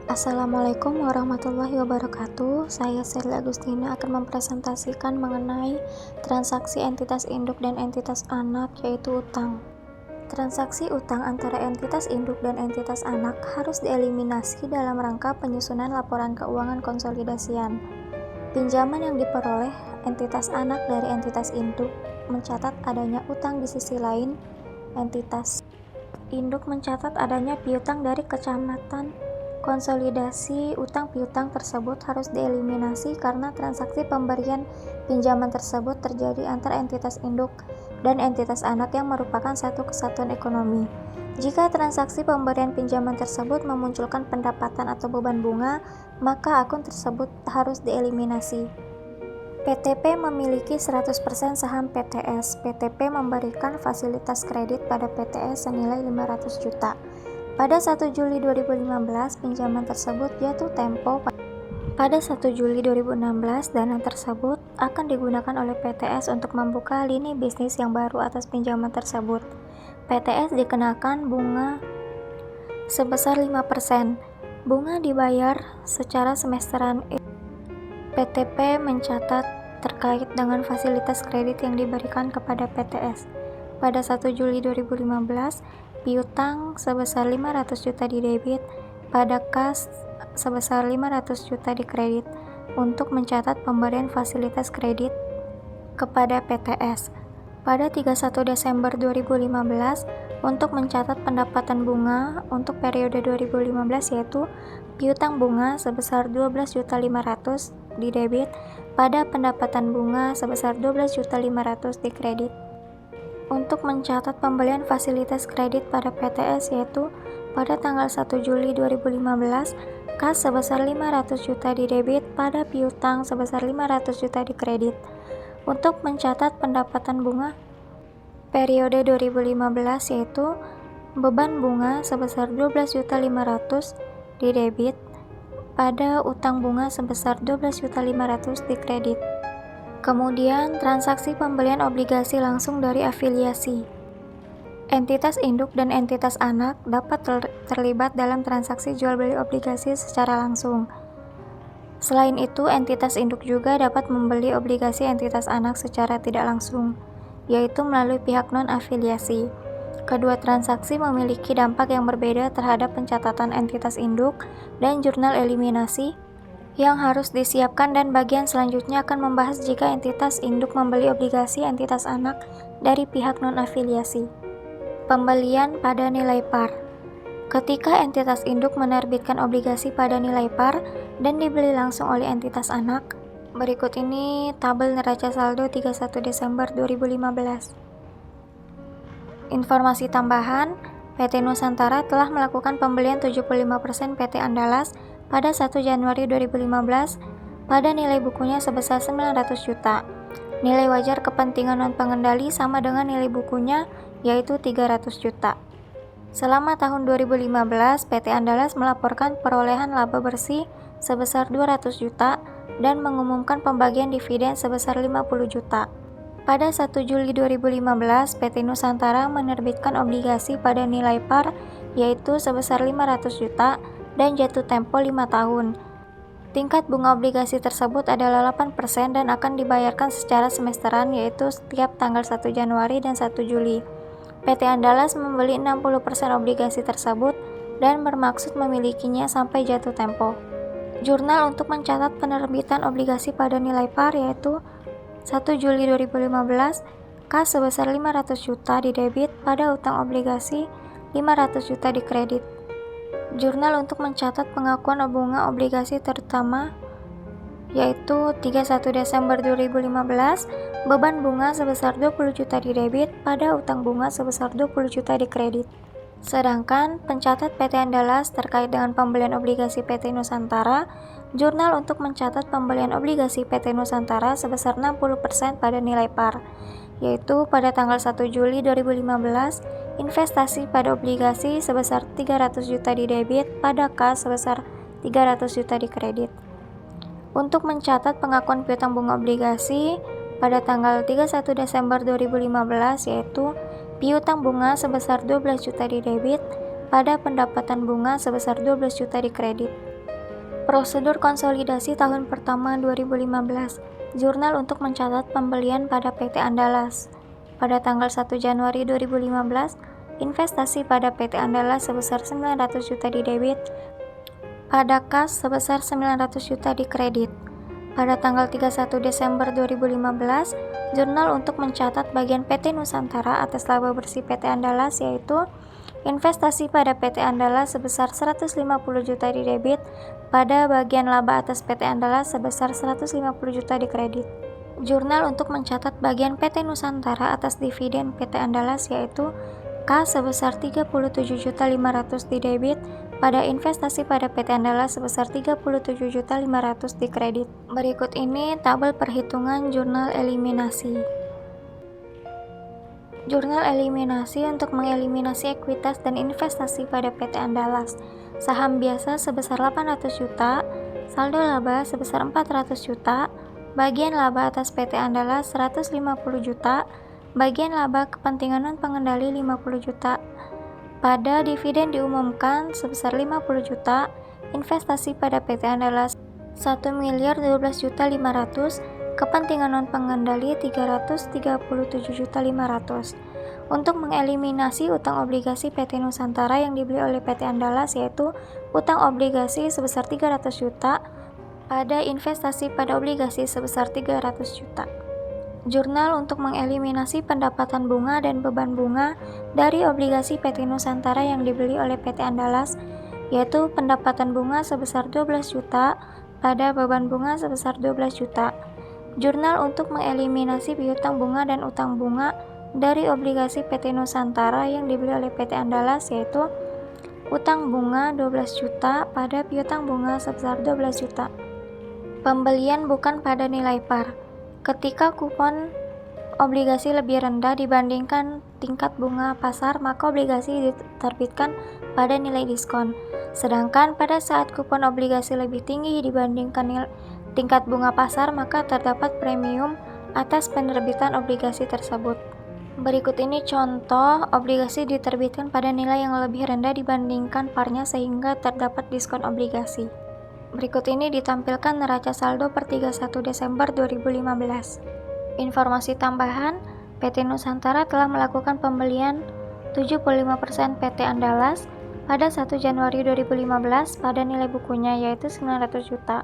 Assalamualaikum warahmatullahi wabarakatuh. Saya Sherly Agustina akan mempresentasikan mengenai transaksi entitas induk dan entitas anak, yaitu utang. Transaksi utang antara entitas induk dan entitas anak harus dieliminasi dalam rangka penyusunan laporan keuangan konsolidasian. Pinjaman yang diperoleh entitas anak dari entitas induk mencatat adanya utang di sisi lain. Entitas induk mencatat adanya piutang dari kecamatan. Konsolidasi utang piutang tersebut harus dieliminasi karena transaksi pemberian pinjaman tersebut terjadi antara entitas induk dan entitas anak yang merupakan satu kesatuan ekonomi. Jika transaksi pemberian pinjaman tersebut memunculkan pendapatan atau beban bunga, maka akun tersebut harus dieliminasi. PTP memiliki 100% saham PTS. PTP memberikan fasilitas kredit pada PTS senilai 500 juta. Pada 1 Juli 2015, pinjaman tersebut jatuh tempo. Pada 1 Juli 2016, dana tersebut akan digunakan oleh PTS untuk membuka lini bisnis yang baru atas pinjaman tersebut. PTS dikenakan bunga sebesar 5%. Bunga dibayar secara semesteran. PTP mencatat terkait dengan fasilitas kredit yang diberikan kepada PTS. Pada 1 Juli 2015, piutang sebesar 500 juta didebit, pada kas sebesar 500 juta dikredit untuk mencatat pemberian fasilitas kredit kepada PTS. Pada 31 Desember 2015, untuk mencatat pendapatan bunga untuk periode 2015 yaitu piutang bunga sebesar 12.500.000 didebit, pada pendapatan bunga sebesar 12.500.000 dikredit. Untuk mencatat pembelian fasilitas kredit pada PTS yaitu pada tanggal 1 Juli 2015, kas sebesar 500 juta didebit, pada piutang sebesar 500 juta dikredit. Untuk mencatat pendapatan bunga periode 2015 yaitu beban bunga sebesar 12.500.000 didebit, pada utang bunga sebesar 12.500.000 dikredit. Kemudian transaksi pembelian obligasi langsung dari afiliasi. Entitas induk dan entitas anak dapat terlibat dalam transaksi jual beli obligasi secara langsung. Selain itu, entitas induk juga dapat membeli obligasi entitas anak secara tidak langsung, yaitu melalui pihak non-afiliasi. Kedua transaksi memiliki dampak yang berbeda terhadap pencatatan entitas induk dan jurnal eliminasi yang harus disiapkan, dan bagian selanjutnya akan membahas jika entitas induk membeli obligasi entitas anak dari pihak non-afiliasi. Pembelian pada nilai par. Ketika entitas induk menerbitkan obligasi pada nilai par dan dibeli langsung oleh entitas anak, berikut ini tabel neraca saldo 31 Desember 2015. Informasi tambahan, PT Nusantara telah melakukan pembelian 75% PT Andalas pada 1 Januari 2015 pada nilai bukunya sebesar 900 juta. Nilai wajar kepentingan non-pengendali sama dengan nilai bukunya, yaitu 300 juta. Selama tahun 2015, PT Andalas melaporkan perolehan laba bersih sebesar 200 juta dan mengumumkan pembagian dividen sebesar 50 juta. Pada 1 Juli 2015, PT Nusantara menerbitkan obligasi pada nilai par yaitu sebesar 500 juta dan jatuh tempo 5 tahun. Tingkat bunga obligasi tersebut adalah 8% dan akan dibayarkan secara semesteran yaitu setiap tanggal 1 Januari dan 1 Juli. PT Andalas membeli 60% obligasi tersebut dan bermaksud memilikinya sampai jatuh tempo. Jurnal untuk mencatat penerbitan obligasi pada nilai par yaitu 1 Juli 2015, kas sebesar 500 juta didebit, pada utang obligasi 500 juta dikredit. Jurnal untuk mencatat pengakuan bunga obligasi terutama yaitu 31 Desember 2015, beban bunga sebesar 20 juta didebit, pada utang bunga sebesar 20 juta dikredit. Sedangkan pencatat PT Andalas terkait dengan pembelian obligasi PT Nusantara, jurnal untuk mencatat pembelian obligasi PT Nusantara sebesar 60% pada nilai par, yaitu pada tanggal 1 Juli 2015, investasi pada obligasi sebesar 300 juta didebit, pada kas sebesar 300 juta dikredit. Untuk mencatat pengakuan piutang bunga obligasi pada tanggal 31 Desember 2015 yaitu piutang bunga sebesar 12 juta didebit, pada pendapatan bunga sebesar 12 juta dikredit. Prosedur konsolidasi tahun pertama 2015. Jurnal untuk mencatat pembelian pada PT Andalas. Pada tanggal 1 Januari 2015, investasi pada PT Andalas sebesar 900 juta di debit, pada kas sebesar 900 juta di kredit. Pada tanggal 31 Desember 2015, jurnal untuk mencatat bagian PT Nusantara atas laba bersih PT Andalas yaitu investasi pada PT Andalas sebesar 150 juta di debit, pada bagian laba atas PT Andalas sebesar 150 juta di kredit. Jurnal untuk mencatat bagian PT Nusantara atas dividen PT Andalas yaitu K sebesar 37.500 di debit, pada investasi pada PT Andalas sebesar 37.500 di kredit. Berikut ini tabel perhitungan jurnal eliminasi. Jurnal eliminasi untuk mengeliminasi ekuitas dan investasi pada PT Andalas. Saham biasa sebesar 800 juta, saldo laba sebesar 400 juta, bagian laba atas PT Andalas 150 juta, bagian laba kepentingan non-pengendali 50 juta. Pada dividen diumumkan sebesar 50 juta, investasi pada PT Andalas 1.012.500.000, kepentingan non-pengendali 337.500.000. Untuk mengeliminasi utang obligasi PT Nusantara yang dibeli oleh PT Andalas yaitu utang obligasi sebesar 300 juta, pada investasi pada obligasi sebesar 300 juta. Jurnal untuk mengeliminasi pendapatan bunga dan beban bunga dari obligasi PT Nusantara yang dibeli oleh PT Andalas yaitu pendapatan bunga sebesar 12 juta, pada beban bunga sebesar 12 juta. Jurnal untuk mengeliminasi piutang bunga dan utang bunga dari obligasi PT Nusantara yang dibeli oleh PT Andalas yaitu utang bunga 12 juta, pada piutang bunga sebesar 12 juta. Pembelian bukan pada nilai par. Ketika kupon obligasi lebih rendah dibandingkan tingkat bunga pasar, maka obligasi diterbitkan pada nilai diskon. Sedangkan pada saat kupon obligasi lebih tinggi dibandingkan tingkat bunga pasar, maka terdapat premium atas penerbitan obligasi tersebut. Berikut ini contoh obligasi diterbitkan pada nilai yang lebih rendah dibandingkan parnya sehingga terdapat diskon obligasi. Berikut ini ditampilkan neraca saldo per 31 Desember 2015. Informasi tambahan, PT Nusantara telah melakukan pembelian 75% PT Andalas pada 1 Januari 2015 pada nilai bukunya yaitu 900 juta.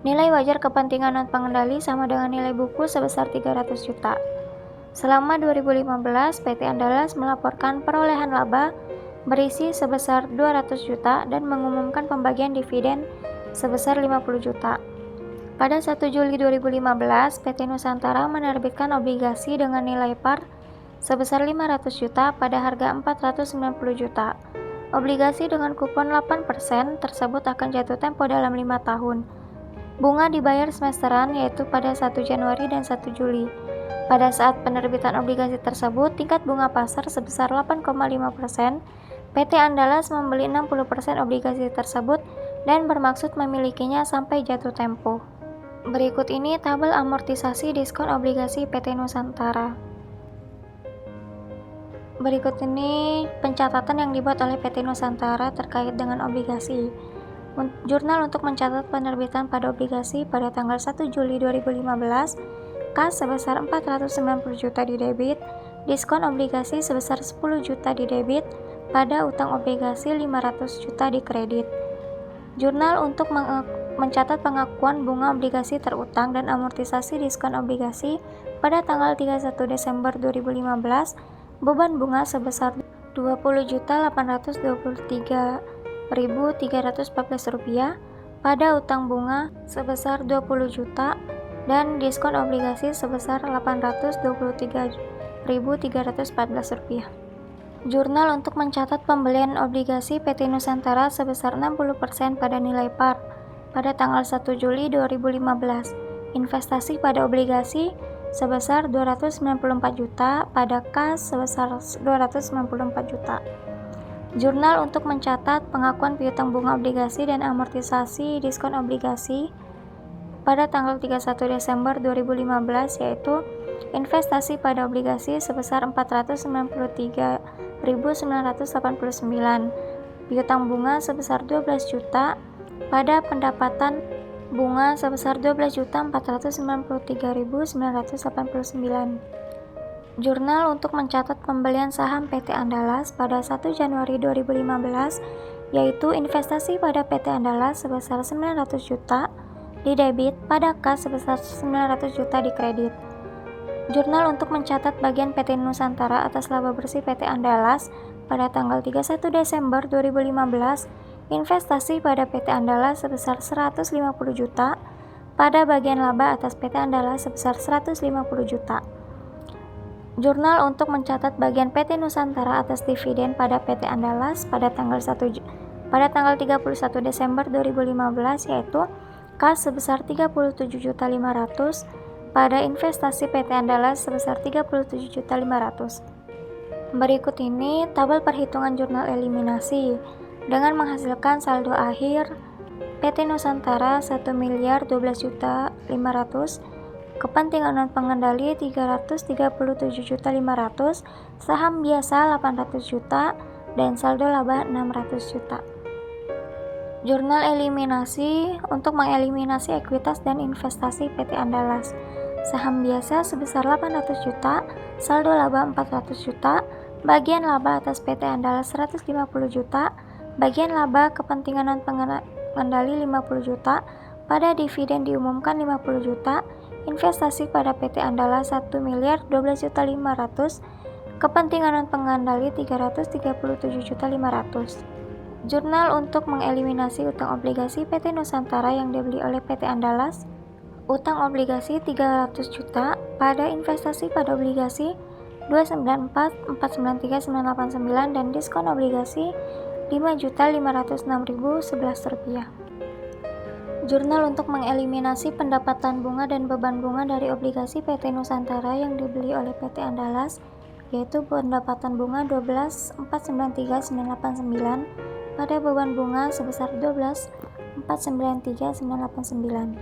Nilai wajar kepentingan non-pengendali sama dengan nilai buku sebesar 300 juta. Selama 2015, PT Andalas melaporkan perolehan laba berisi sebesar 200 juta dan mengumumkan pembagian dividen sebesar 50 juta. Pada 1 Juli 2015, PT Nusantara menerbitkan obligasi dengan nilai par sebesar 500 juta pada harga 490 juta. Obligasi dengan kupon 8% tersebut akan jatuh tempo dalam 5 tahun. Bunga dibayar semesteran yaitu pada 1 Januari dan 1 Juli. Pada saat penerbitan obligasi tersebut, tingkat bunga pasar sebesar 8,5%. PT Andalas membeli 60% obligasi tersebut dan bermaksud memilikinya sampai jatuh tempo. Berikut ini tabel amortisasi diskon obligasi PT Nusantara. Berikut ini pencatatan yang dibuat oleh PT Nusantara terkait dengan obligasi. Jurnal untuk mencatat penerbitan pada obligasi pada tanggal 1 Juli 2015, kas sebesar 490 juta di debit, diskon obligasi sebesar 10 juta di debit, pada utang obligasi 500 juta di kredit. Jurnal untuk mencatat pengakuan bunga obligasi terutang dan amortisasi diskon obligasi pada tanggal 31 Desember 2015, beban bunga sebesar Rp20.823.314, pada utang bunga sebesar 20 juta dan diskon obligasi sebesar Rp823.314. Jurnal untuk mencatat pembelian obligasi PT Nusantara sebesar 60% pada nilai par pada tanggal 1 Juli 2015. Investasi pada obligasi sebesar 294 juta, pada kas sebesar 294 juta. Jurnal untuk mencatat pengakuan piutang bunga obligasi dan amortisasi diskon obligasi pada tanggal 31 Desember 2015 yaitu investasi pada obligasi sebesar 493.989, piutang bunga sebesar 12 juta, pada pendapatan bunga sebesar 12.493.989. Jurnal untuk mencatat pembelian saham PT Andalas pada 1 Januari 2015, yaitu investasi pada PT Andalas sebesar 900 juta di debit, pada kas sebesar 900 juta di kredit. Jurnal untuk mencatat bagian PT Nusantara atas laba bersih PT Andalas pada tanggal 31 Desember 2015, investasi pada PT Andalas sebesar 150 juta, pada bagian laba atas PT Andalas sebesar 150 juta. Jurnal untuk mencatat bagian PT Nusantara atas dividen pada PT Andalas pada tanggal 31 Desember 2015, yaitu kas sebesar 37.500.000, pada investasi PT Andalas sebesar 37.500.000. Berikut ini tabel perhitungan jurnal eliminasi dengan menghasilkan saldo akhir PT Nusantara 1.012.500.000, kepentingan non pengendali 337.500.000, saham biasa 800 juta, dan saldo laba 600 juta. Jurnal eliminasi untuk mengeliminasi ekuitas dan investasi PT Andalas. Saham biasa sebesar 800 juta, saldo laba 400 juta, bagian laba atas PT Andalas 150 juta, bagian laba kepentingan non pengendali 50 juta, pada dividen diumumkan 50 juta, investasi pada PT Andalas 1.012.500.000, kepentingan non pengendali 337.500.000. Jurnal untuk mengeliminasi utang obligasi PT Nusantara yang dibeli oleh PT Andalas. Utang obligasi 300 juta, pada investasi pada obligasi 294, 493, 989, dan diskon obligasi 5.506.011 rupiah. Jurnal untuk mengeliminasi pendapatan bunga dan beban bunga dari obligasi PT Nusantara yang dibeli oleh PT Andalas, yaitu pendapatan bunga 12.493.989, pada beban bunga sebesar 12.493.989.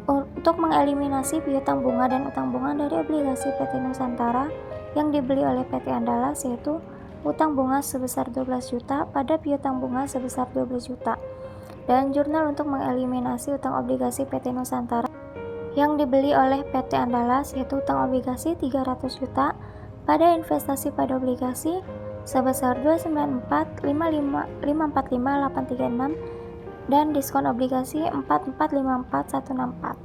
Untuk mengeliminasi piutang bunga dan utang bunga dari obligasi PT Nusantara yang dibeli oleh PT Andalas, yaitu utang bunga sebesar 12 juta pada piutang bunga sebesar 12 juta. Dan jurnal untuk mengeliminasi utang obligasi PT Nusantara yang dibeli oleh PT Andalas, yaitu utang obligasi 300 juta pada investasi pada obligasi sebesar 294, 545, 836, dan diskon obligasi 4454164.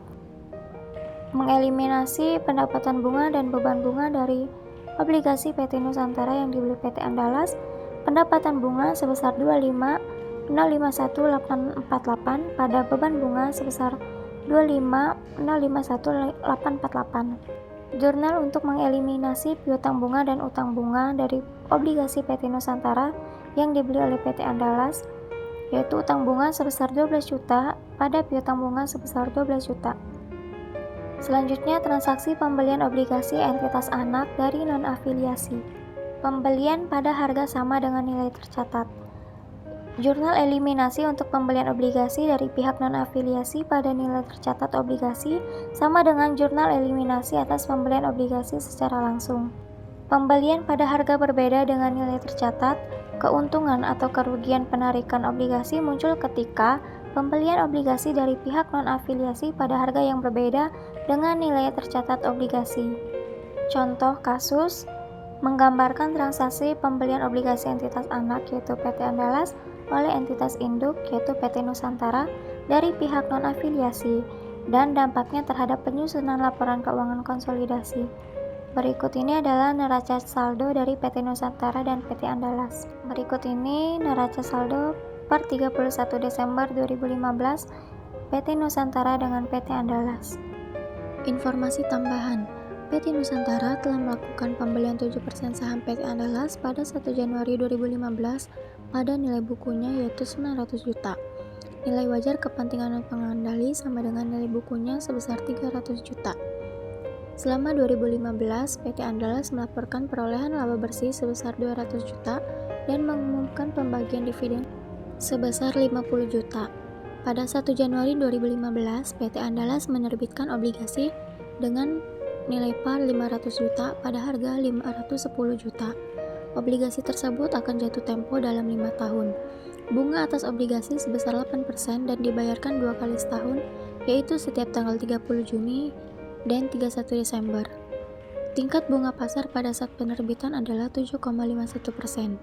Mengeliminasi pendapatan bunga dan beban bunga dari obligasi PT Nusantara yang dibeli PT Andalas, pendapatan bunga sebesar 25.051.848 pada beban bunga sebesar 25.051.848. Jurnal untuk mengeliminasi piutang bunga dan utang bunga dari obligasi PT Nusantara yang dibeli oleh PT Andalas, yaitu utang bunga sebesar 12 juta pada piutang bunga sebesar 12 juta. Selanjutnya, transaksi pembelian obligasi entitas anak dari non-afiliasi. Pembelian pada harga sama dengan nilai tercatat. Jurnal eliminasi untuk pembelian obligasi dari pihak non-afiliasi pada nilai tercatat obligasi sama dengan jurnal eliminasi atas pembelian obligasi secara langsung. Pembelian pada harga berbeda dengan nilai tercatat, keuntungan atau kerugian penarikan obligasi muncul ketika pembelian obligasi dari pihak non-afiliasi pada harga yang berbeda dengan nilai tercatat obligasi. Contoh kasus menggambarkan transaksi pembelian obligasi entitas anak, yaitu PT Andalas, oleh entitas induk, yaitu PT Nusantara, dari pihak non-afiliasi, dan dampaknya terhadap penyusunan laporan keuangan konsolidasi. Berikut ini adalah neraca saldo dari PT Nusantara dan PT Andalas. Berikut ini neraca saldo per 31 Desember 2015 PT Nusantara dengan PT Andalas. Informasi tambahan, PT Nusantara telah melakukan pembelian 7% saham PT Andalas pada 1 Januari 2015 pada nilai bukunya yaitu 900 juta. Nilai wajar kepentingan non pengendali sama dengan nilai bukunya sebesar 300 juta. Selama 2015, PT Andalas melaporkan perolehan laba bersih sebesar 200 juta dan mengumumkan pembagian dividen sebesar 50 juta. Pada 1 Januari 2015, PT Andalas menerbitkan obligasi dengan nilai par 500 juta pada harga 510 juta. Obligasi tersebut akan jatuh tempo dalam 5 tahun. Bunga atas obligasi sebesar 8% dan dibayarkan 2 kali setahun, yaitu setiap tanggal 30 Juni dan 31 Desember. Tingkat bunga pasar pada saat penerbitan adalah 7,51%.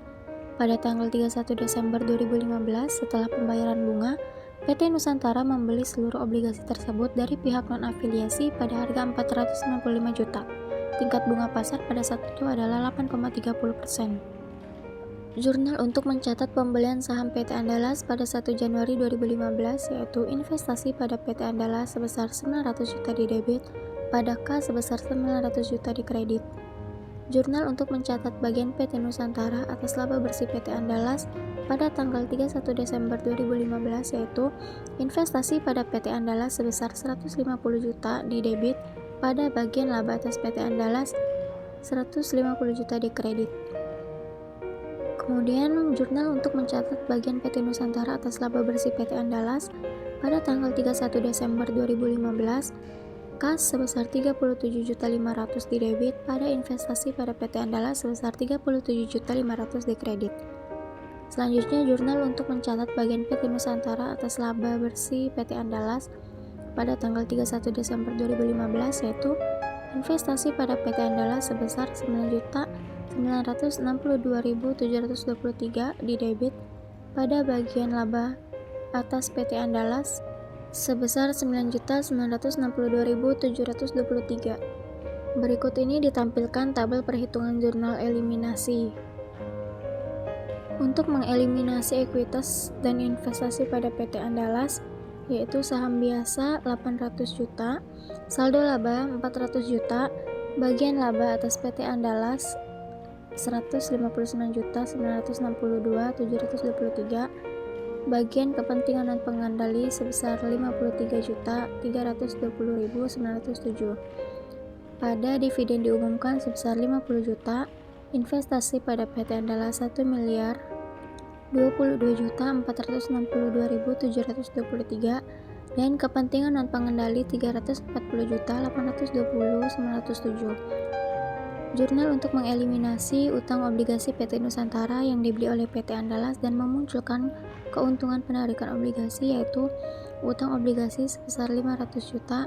Pada tanggal 31 Desember 2015, setelah pembayaran bunga, PT Nusantara membeli seluruh obligasi tersebut dari pihak non-afiliasi pada harga 495 juta. Tingkat bunga pasar pada saat itu adalah 8,30%. Jurnal untuk mencatat pembelian saham PT Andalas pada 1 Januari 2015, yaitu investasi pada PT Andalas sebesar 900 juta di debit, pada K sebesar 900 juta di kredit. Jurnal untuk mencatat bagian PT Nusantara atas laba bersih PT Andalas pada tanggal 31 Desember 2015, yaitu investasi pada PT Andalas sebesar 150 juta di debit, pada bagian laba atas PT Andalas 150 juta di kredit. Kemudian jurnal untuk mencatat bagian PT Nusantara atas laba bersih PT Andalas pada tanggal 31 Desember 2015, kas sebesar 37.500 di debit, pada investasi pada PT Andalas sebesar 37.500 di kredit. Selanjutnya jurnal untuk mencatat bagian PT Nusantara atas laba bersih PT Andalas pada tanggal 31 Desember 2015, yaitu investasi pada PT Andalas sebesar 9.962.723 di debit, pada bagian laba atas PT Andalas sebesar 9.962.723. Berikut ini ditampilkan tabel perhitungan jurnal eliminasi. Untuk mengeliminasi ekuitas dan investasi pada PT Andalas, yaitu saham biasa 800 juta, saldo laba 400 juta, bagian laba atas PT Andalas 159.962.723, bagian kepentingan dan pengendali sebesar 53.320.907. Pada dividen diumumkan sebesar 50 juta, investasi pada PT Andalas 1.022.462.723, dan kepentingan dan pengendali 340.820.907. Jurnal untuk mengeliminasi utang obligasi PT Nusantara yang dibeli oleh PT Andalas dan memunculkan keuntungan penarikan obligasi, yaitu utang obligasi sebesar 500 juta,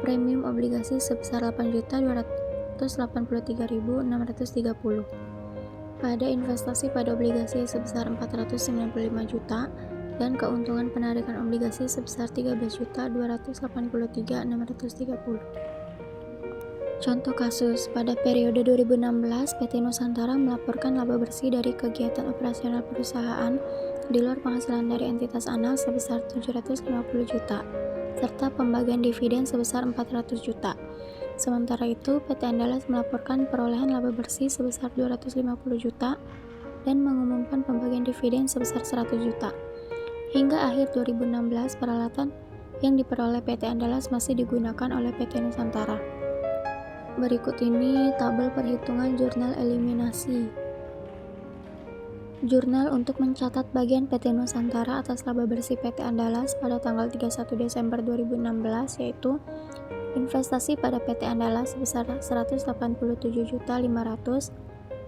premium obligasi sebesar 8.283.630. Pada investasi pada obligasi sebesar 495 juta, dan keuntungan penarikan obligasi sebesar 13.283.630. Contoh kasus, pada periode 2016, PT Nusantara melaporkan laba bersih dari kegiatan operasional perusahaan di luar penghasilan dari entitas anak sebesar 750 juta, serta pembagian dividen sebesar 400 juta. Sementara itu, PT Andalas melaporkan perolehan laba bersih sebesar 250 juta dan mengumumkan pembagian dividen sebesar 100 juta. Hingga akhir 2016, peralatan yang diperoleh PT Andalas masih digunakan oleh PT Nusantara. Berikut ini tabel perhitungan jurnal eliminasi. Jurnal untuk mencatat bagian PT Nusantara atas laba bersih PT Andalas pada tanggal 31 Desember 2016, yaitu investasi pada PT Andalas sebesar 187.500,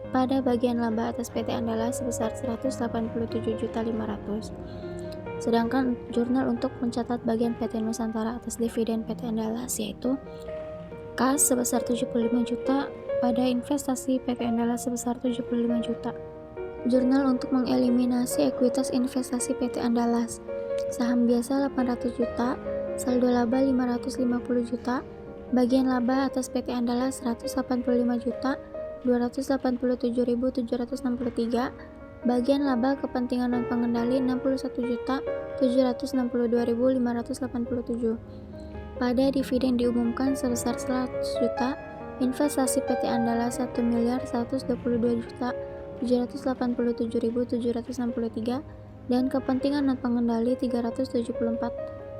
pada bagian laba atas PT Andalas sebesar 187.500. Sedangkan jurnal untuk mencatat bagian PT Nusantara atas dividen PT Andalas, yaitu kas sebesar 75 juta, pada investasi PT Andalas sebesar 75 juta. Jurnal untuk mengeliminasi ekuitas investasi PT Andalas, saham biasa 800 juta, saldo laba 550 juta, bagian laba atas PT Andalas 185 juta, 287.763, bagian laba kepentingan dan pengendali 61 juta, 762.587. Pada dividen diumumkan sebesar 100 juta, investasi PT Andalas 1.122.787.763, dan kepentingan dan pengendali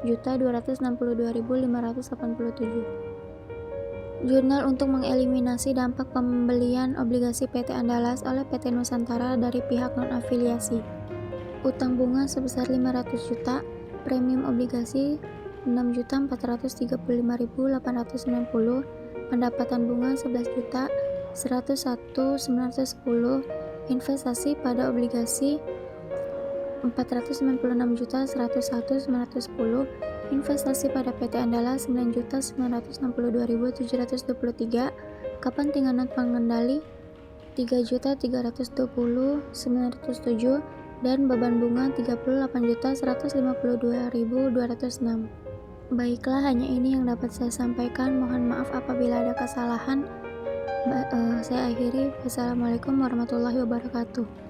374.262.587. Jurnal untuk mengeliminasi dampak pembelian obligasi PT Andalas oleh PT Nusantara dari pihak non-afiliasi. Utang bunga sebesar 500 juta, premium obligasi 6.435.890, pendapatan bunga 11 juta, 101.910, investasi pada obligasi 496.101.910. Investasi pada PT Andala 9.962.723. Kapan tingganan pengendali 3.320.907 dan beban bunga 38.152.206. Baiklah, hanya ini yang dapat saya sampaikan. Mohon maaf apabila ada kesalahan. Saya akhiri. Wassalamualaikum warahmatullahi wabarakatuh.